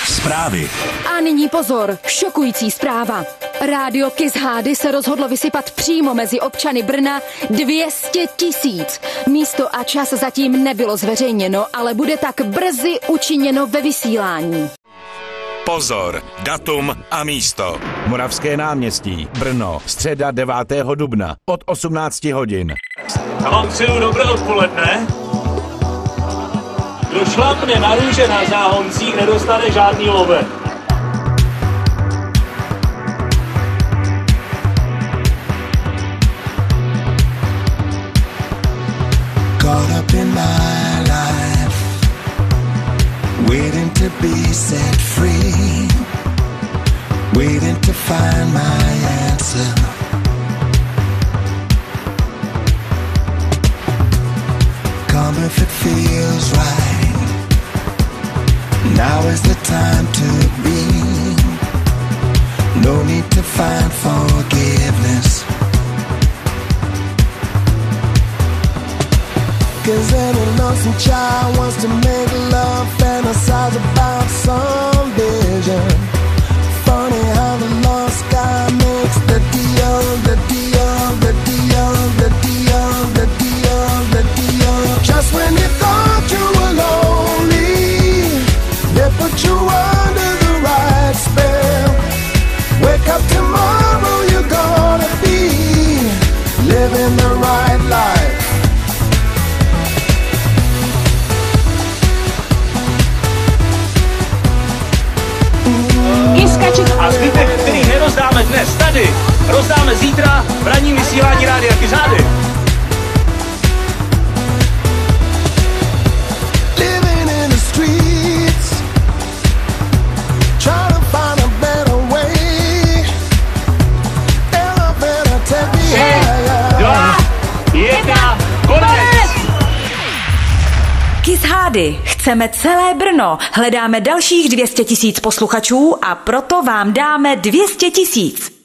Zprávy. A nyní pozor, šokující zpráva. Rádio Kiss HD se rozhodlo vysypat přímo mezi občany Brna 200 000. Místo a čas zatím nebylo zveřejněno, ale bude tak brzy učiněno ve vysílání. Pozor, datum a místo. Moravské náměstí, Brno, středa 9. dubna od 18 hodin. Já vám přeju dobré odpoledne. Kdo šlapne na růže na záhoncích, nedostane žádný love. Caught up in my life, waiting to be set free, waiting to find my answer. Come if it feels right. Now is the time to be. No need to find forgiveness. 'Cause any lonesome child wants to make love, fantasize about some vision. Funny how the lost guy makes the deal, the deal, the deal, the deal, the deal, the deal. Just when you thought you were lonely, they put you under the right spell. Wake up tomorrow, you're gonna be living the right life. A zbytek, který nerozdáme dnes tady, rozdáme zítra v ranním vysílání Rádia Kiss HD. Kiss HD. Chceme celé Brno. Hledáme dalších 200 000 posluchačů a proto vám dáme 200 000.